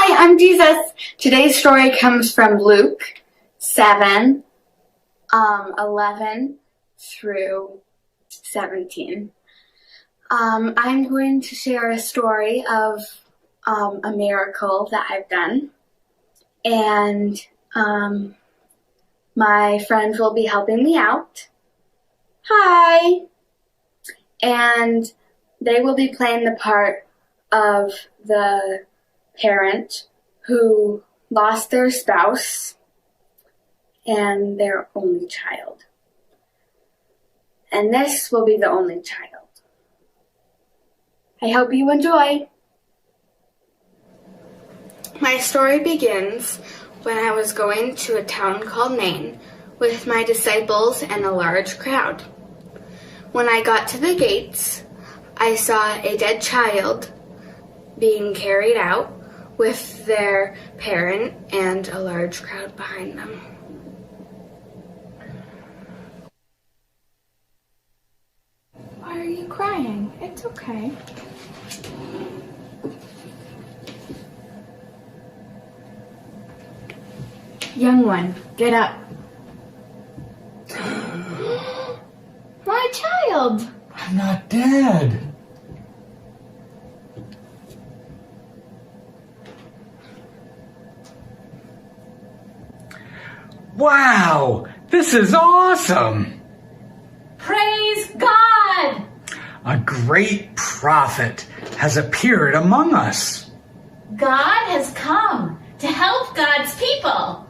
Hi, I'm Jesus. Today's story comes from Luke 7, 11 through 17. I'm going to share a story of a miracle that I've done, and my friends will be helping me out. Hi! And they will be playing the part of the parent who lost their spouse and their only child. And this will be the only child. I hope you enjoy. My story begins when I was going to a town called Nain with my disciples and a large crowd. When I got to the gates, I saw a dead child being carried out with their parent and a large crowd behind them. Why are you crying? It's okay. Young one, get up. My child! I'm not dead. Wow, this is awesome. Praise God! A great prophet has appeared among us. God has come to help God's people.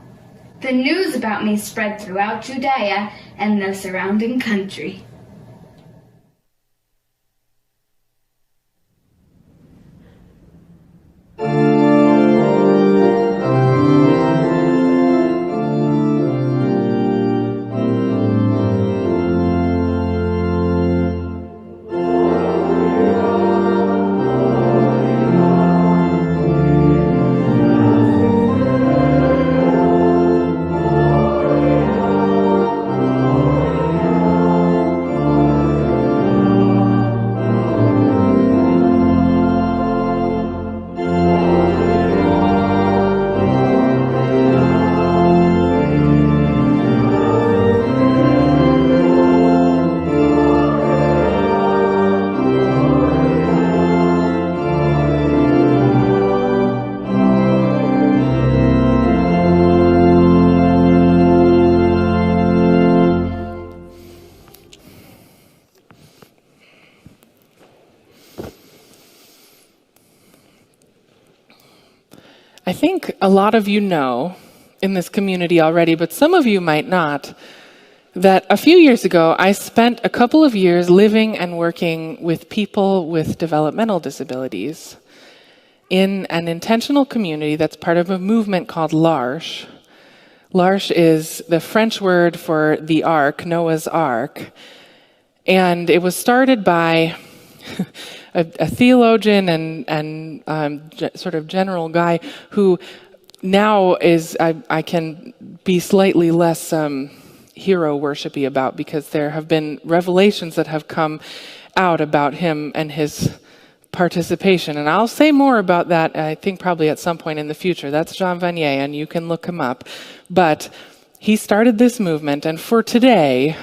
The news about me spread throughout Judea and the surrounding country. I think a lot of you know in this community already, but some of you might not, that a few years ago I spent a couple of years living and working with people with developmental disabilities in an intentional community that's part of a movement called L'Arche. L'Arche is the French word for the Ark, Noah's Ark, and it was started by a theologian and sort of general guy who now is, I can be slightly less hero worshipy about, because there have been revelations that have come out about him and his participation. And I'll say more about that, I think, probably at some point in the future. That's Jean Vanier, and you can look him up. But he started this movement, and for today,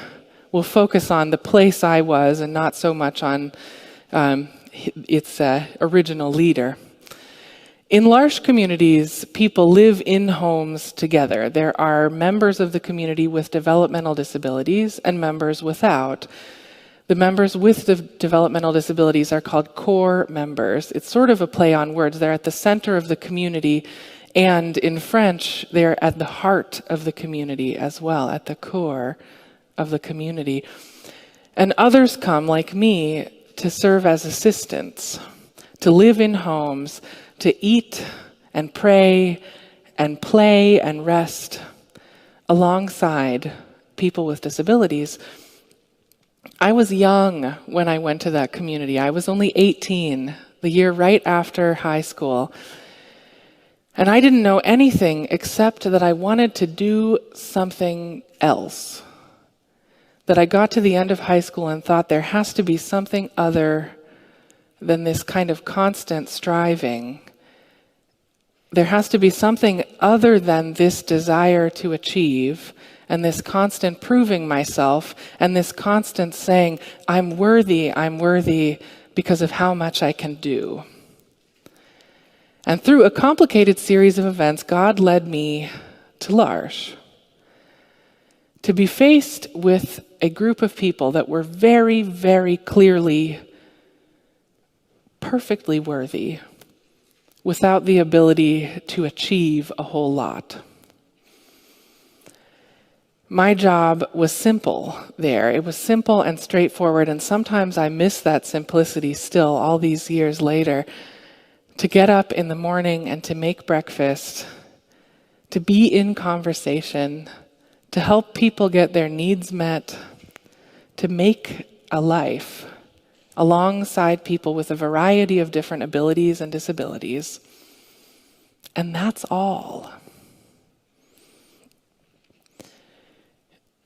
we'll focus on the place I was and not so much on its original leader. In L'Arche communities, people live in homes together. There are members of the community with developmental disabilities and members without. The members with the developmental disabilities are called core members. It's sort of a play on words. They're at the center of the community, and in French, they're at the heart of the community as well, at the core of the community. And others come, like me, to serve as assistants, to live in homes, to eat and pray and play and rest alongside people with disabilities. I was young when I went to that community. I was only 18, the year right after high school. And I didn't know anything except that I wanted to do something else. That I got to the end of high school and thought there has to be something other than this kind of constant striving There has to be something other than this desire to achieve and this constant proving myself and this constant saying, I'm worthy because of how much I can do. And through a complicated series of events, God led me to L'Arche, to be faced with a group of people that were very, very clearly perfectly worthy, without the ability to achieve a whole lot. My job was simple there. It was simple and straightforward, and sometimes I miss that simplicity still all these years later. To get up in the morning and to make breakfast, to be in conversation, to help people get their needs met, to make a life alongside people with a variety of different abilities and disabilities. And that's all.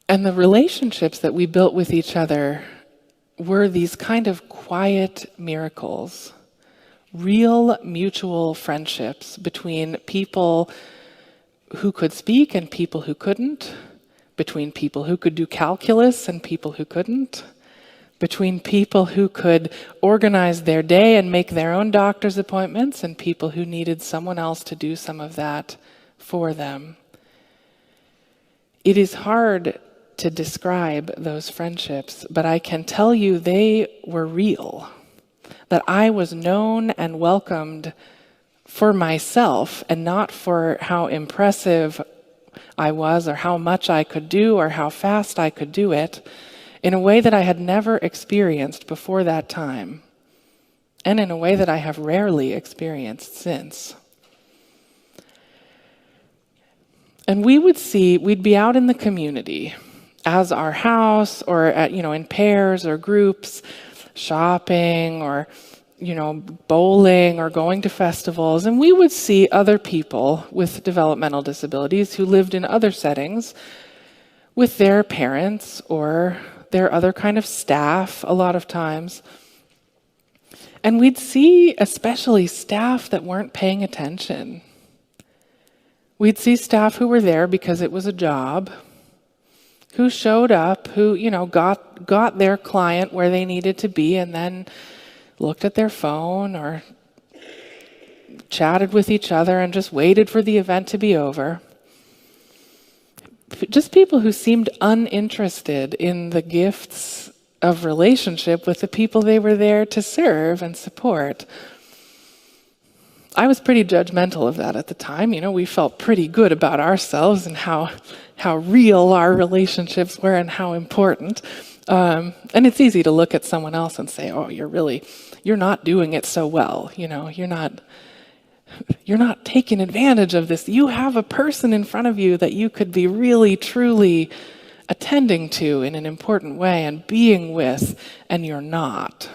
And the relationships that we built with each other were these kind of quiet miracles, real mutual friendships between people who could speak and people who couldn't, between people who could do calculus and people who couldn't, between people who could organize their day and make their own doctor's appointments and people who needed someone else to do some of that for them. It is hard to describe those friendships, but I can tell you they were real, that I was known and welcomed for myself and not for how impressive I was or how much I could do or how fast I could do it, in a way that I had never experienced before that time, and in a way that I have rarely experienced since. And we'd be out in the community as our house or in pairs or groups, shopping or bowling or going to festivals, and we would see other people with developmental disabilities who lived in other settings with their parents or their other kind of staff a lot of times. And we'd see especially staff that weren't paying attention. We'd see staff who were there because it was a job, who showed up, who, got their client where they needed to be and then looked at their phone or chatted with each other and just waited for the event to be over. Just people who seemed uninterested in the gifts of relationship with the people they were there to serve and support. I was pretty judgmental of that at the time. We felt pretty good about ourselves and how real our relationships were and how important. And it's easy to look at someone else and say, oh, you're not doing it so well. You're not taking advantage of this. You have a person in front of you that you could be really, truly attending to in an important way and being with, and you're not.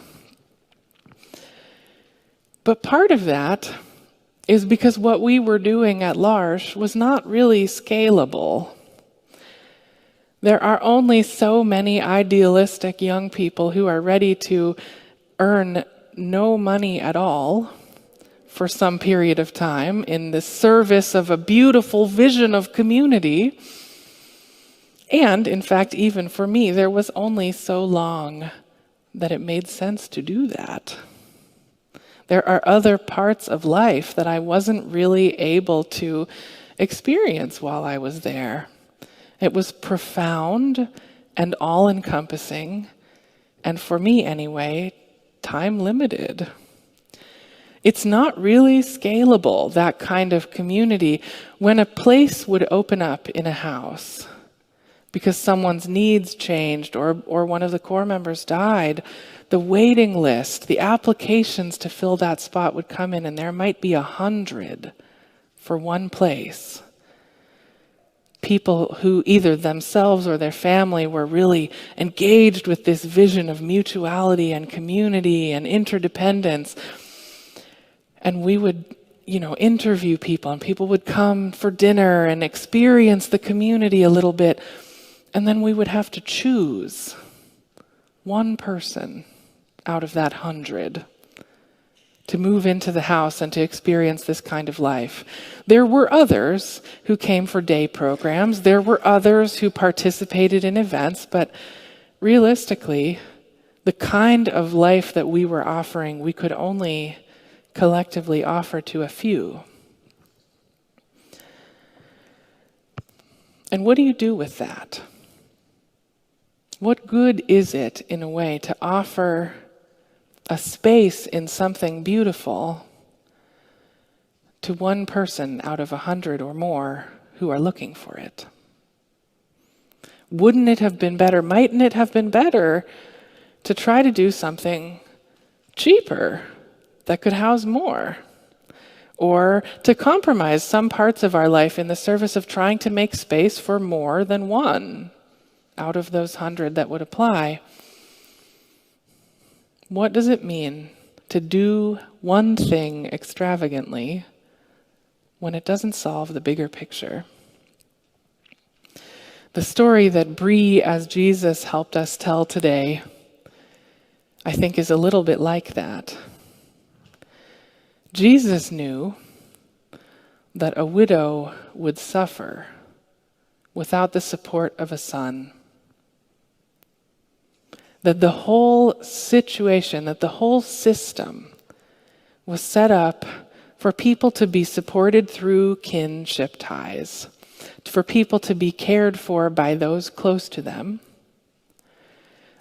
But part of that is because what we were doing at L'Arche was not really scalable. There are only so many idealistic young people who are ready to earn no money at all for some period of time in the service of a beautiful vision of community. And, in fact, even for me, there was only so long that it made sense to do that. There are other parts of life that I wasn't really able to experience while I was there. It was profound and all-encompassing, and for me anyway, time-limited. It's not really scalable, that kind of community, when a place would open up in a house because someone's needs changed or one of the core members died. The waiting list, the applications to fill that spot would come in, and there might be 100 for one place. People who either themselves or their family were really engaged with this vision of mutuality and community and interdependence. And we would, interview people, and people would come for dinner and experience the community a little bit. And then we would have to choose one person out of that 100 to move into the house and to experience this kind of life. There were others who came for day programs. There were others who participated in events, but realistically, the kind of life that we were offering, we could only collectively offer to a few. And what do you do with that? What good is it, in a way, to offer a space in something beautiful to one person out of 100 or more who are looking for it? Wouldn't it have been better, mightn't it have been better to try to do something cheaper that could house more? Or to compromise some parts of our life in the service of trying to make space for more than one out of those 100 that would apply? What does it mean to do one thing extravagantly when it doesn't solve the bigger picture? The story that Bree as Jesus helped us tell today, I think, is a little bit like that. Jesus knew that a widow would suffer without the support of a son. That the whole situation, that the whole system was set up for people to be supported through kinship ties, for people to be cared for by those close to them.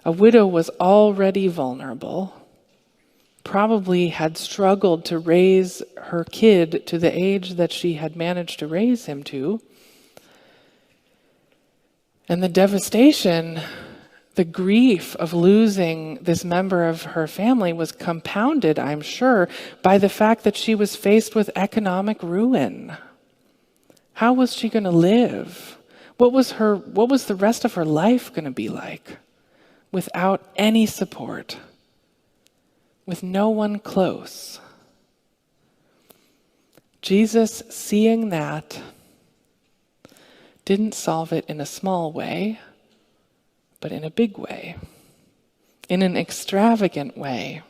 A widow was already vulnerable, probably had struggled to raise her kid to the age that she had managed to raise him to. And the devastation, the grief of losing this member of her family was compounded, I'm sure, by the fact that she was faced with economic ruin. How was she going to live? What was the rest of her life going to be like without any support, with no one close? Jesus, seeing that, didn't solve it in a small way, but in a big way, in an extravagant way.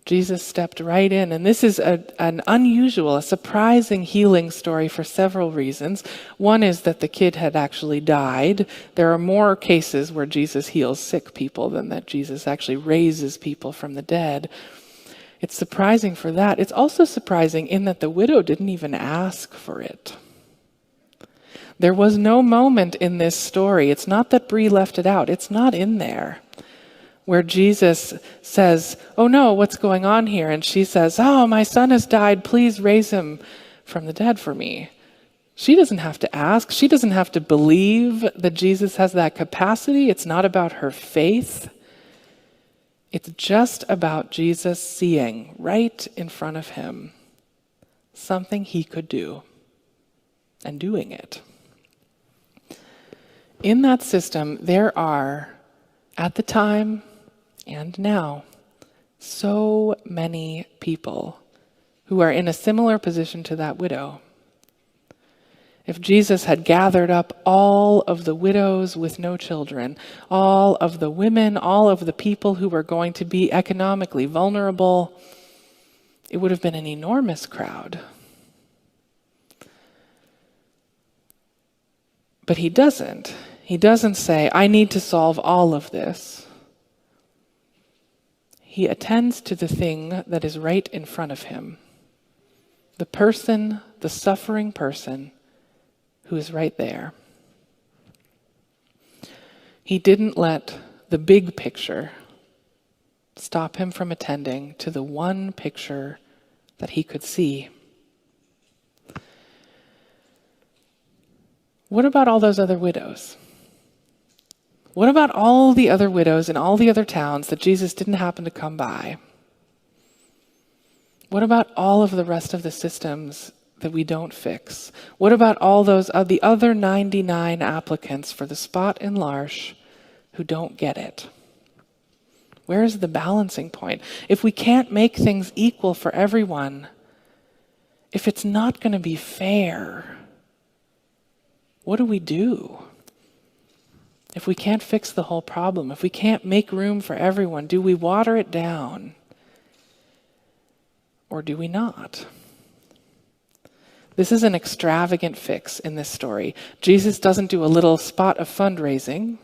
Jesus stepped right in, and this is an unusual, a surprising healing story for several reasons. One is that the kid had actually died. There are more cases where Jesus heals sick people than that Jesus actually raises people from the dead. It's surprising for that. It's also surprising in that the widow didn't even ask for it. There was no moment in this story, it's not that Bree left it out, it's not in there, where Jesus says, "Oh no, what's going on here?" And she says, "Oh, my son has died, please raise him from the dead for me." She doesn't have to ask, she doesn't have to believe that Jesus has that capacity. It's not about her faith. It's just about Jesus seeing right in front of him something he could do and doing it. In that system, there are, at the time and now, so many people who are in a similar position to that widow. If Jesus had gathered up all of the widows with no children, all of the women, all of the people who were going to be economically vulnerable, it would have been an enormous crowd. But he doesn't. He doesn't say, "I need to solve all of this." He attends to the thing that is right in front of him. The person, the suffering person, who is right there. He didn't let the big picture stop him from attending to the one picture that he could see. What about all those other widows? What about all the other widows in all the other towns that Jesus didn't happen to come by? What about all of the rest of the systems that we don't fix? What about all those the other 99 applicants for the spot in L'Arche who don't get it? Where is the balancing point? If we can't make things equal for everyone, if it's not going to be fair, what do we do? If we can't fix the whole problem, if we can't make room for everyone, do we water it down? or do we not? This is an extravagant fix in this story. Jesus doesn't do a little spot of fundraising,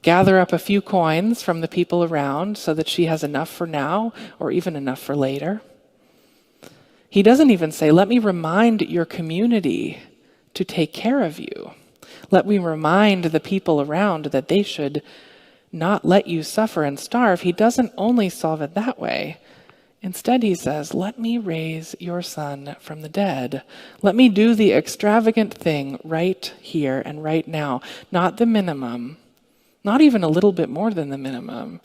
gather up a few coins from the people around so that she has enough for now or even enough for later. He doesn't even say, let me remind your community to take care of you. Let me remind the people around that they should not let you suffer and starve. He doesn't only solve it that way. Instead, he says, let me raise your son from the dead. Let me do the extravagant thing right here and right now. Not the minimum, not even a little bit more than the minimum,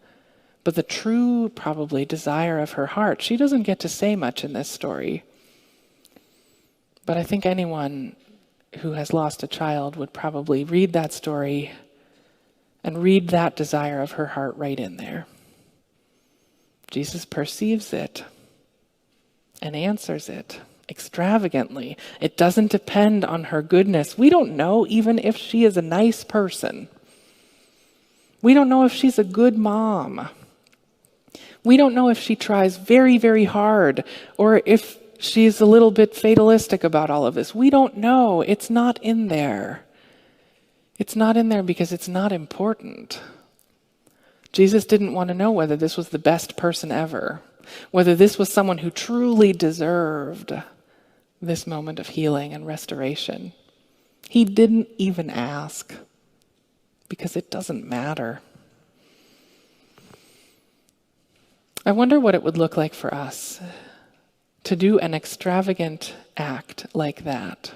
but the true, probably, desire of her heart. She doesn't get to say much in this story. But I think anyone who has lost a child would probably read that story and read that desire of her heart right in there. Jesus perceives it and answers it extravagantly. It doesn't depend on her goodness. We don't know even if she is a nice person. We don't know if she's a good mom. We don't know if she tries very, very hard or if she's a little bit fatalistic about all of this. We don't know. It's not in there. It's not in there because it's not important. Jesus didn't want to know whether this was the best person ever, whether this was someone who truly deserved this moment of healing and restoration. He didn't even ask because it doesn't matter. I wonder what it would look like for us to do an extravagant act like that.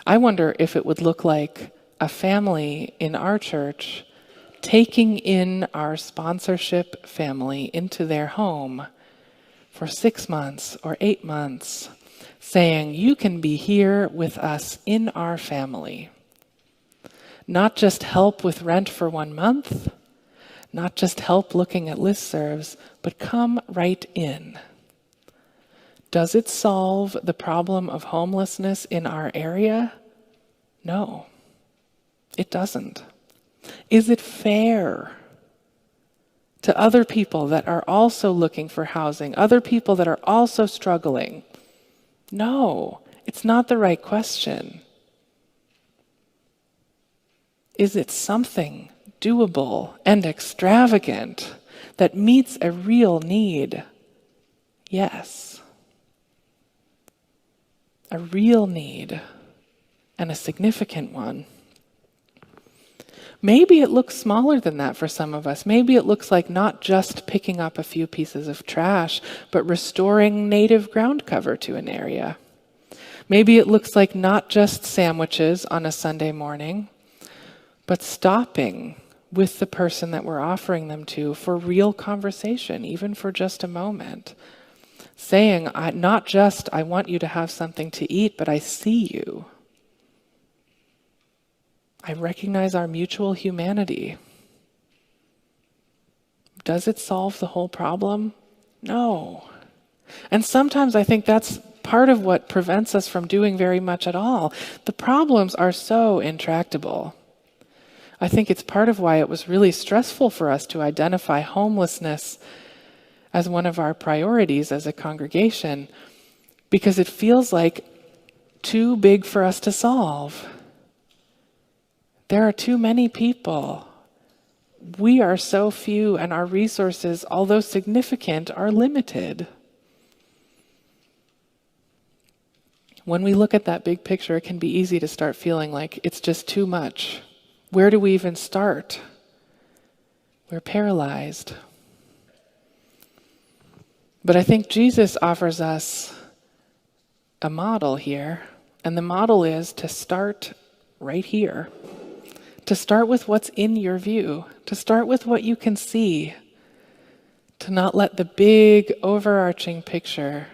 I wonder if it would look like a family in our church taking in our sponsorship family into their home for 6 months or 8 months, saying, you can be here with us in our family. Not just help with rent for 1 month, not just help looking at listservs, but come right in. Does it solve the problem of homelessness in our area? No, it doesn't. Is it fair to other people that are also looking for housing, other people that are also struggling? No, it's not the right question. Is it something doable and extravagant that meets a real need? Yes. A real need, and a significant one. Maybe it looks smaller than that for some of us. Maybe it looks like not just picking up a few pieces of trash, but restoring native ground cover to an area. Maybe it looks like not just sandwiches on a Sunday morning, but stopping with the person that we're offering them to for real conversation, even for just a moment. Saying, not just, I want you to have something to eat, but I see you. I recognize our mutual humanity. Does it solve the whole problem? No. And sometimes I think that's part of what prevents us from doing very much at all. The problems are so intractable. I think it's part of why it was really stressful for us to identify homelessness as one of our priorities as a congregation, because it feels like too big for us to solve. There are too many people. We are so few, and our resources, although significant, are limited. When we look at that big picture, it can be easy to start feeling like it's just too much. Where do we even start? We're paralyzed. But I think Jesus offers us a model here, and the model is to start right here. To start with what's in your view, to start with what you can see, to not let the big overarching picture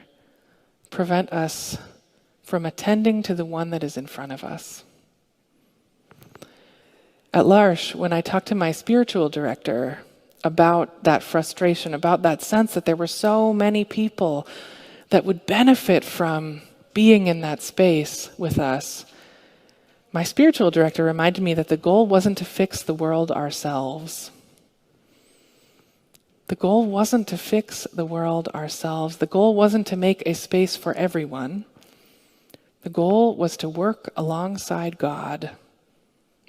prevent us from attending to the one that is in front of us. At L'Arche, when I talked to my spiritual director about that frustration, about that sense that there were so many people that would benefit from being in that space with us, my spiritual director reminded me that the goal wasn't to fix the world ourselves. The goal wasn't to fix the world ourselves. The goal wasn't to make a space for everyone. The goal was to work alongside God,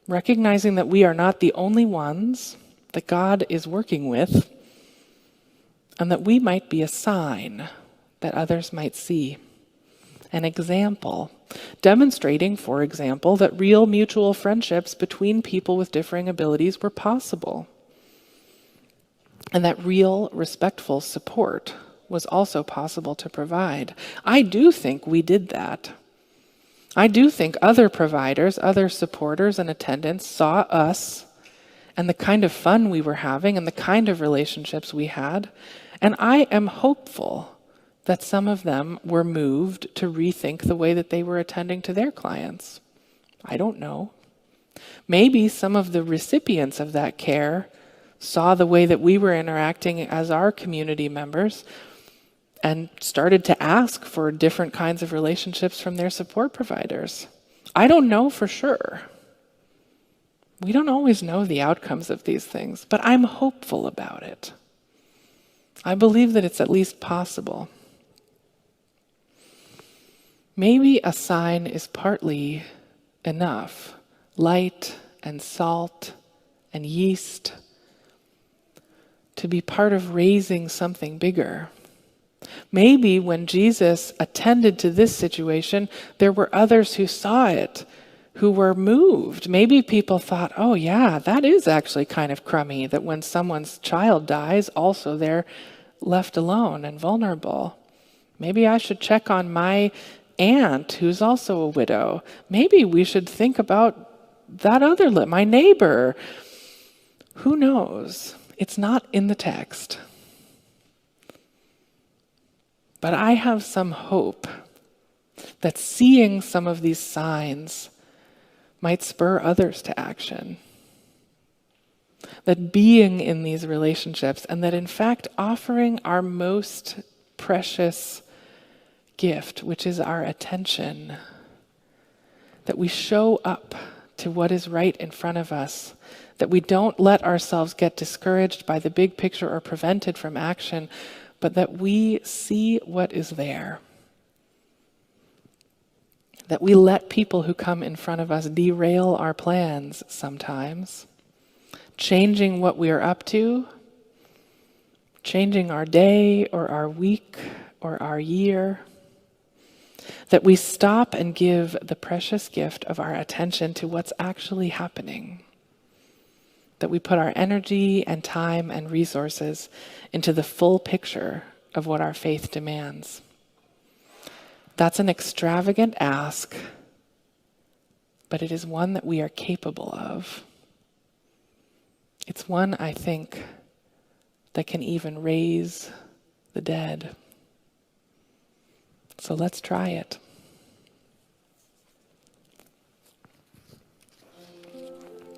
recognizing that we are not the only ones that God is working with, and that we might be a sign that others might see. An example, demonstrating, for example, that real mutual friendships between people with differing abilities were possible, and that real, respectful support was also possible to provide. I do think we did that. I do think other providers, other supporters and attendants saw us and the kind of fun we were having and the kind of relationships we had, and I am hopeful that some of them were moved to rethink the way that they were attending to their clients. I don't know. Maybe some of the recipients of that care saw the way that we were interacting as our community members and started to ask for different kinds of relationships from their support providers. I don't know for sure. We don't always know the outcomes of these things, but I'm hopeful about it. I believe that it's at least possible. Maybe a sign is partly enough. Light and salt and yeast to be part of raising something bigger. Maybe when Jesus attended to this situation, there were others who saw it, who were moved. Maybe people thought, oh yeah, that is actually kind of crummy, that when someone's child dies, also they're left alone and vulnerable. Maybe I should check on my aunt who's also a widow. Maybe we should think about that other, my neighbor. Who knows? It's not in the text. But I have some hope that seeing some of these signs might spur others to action. That being in these relationships, and that in fact offering our most precious gift, which is our attention, that we show up to what is right in front of us, that we don't let ourselves get discouraged by the big picture or prevented from action, but that we see what is there. That we let people who come in front of us derail our plans sometimes, changing what we are up to, changing our day or our week or our year. That we stop and give the precious gift of our attention to what's actually happening. That we put our energy and time and resources into the full picture of what our faith demands. That's an extravagant ask, but it is one that we are capable of. It's one, I think, that can even raise the dead. So let's try it.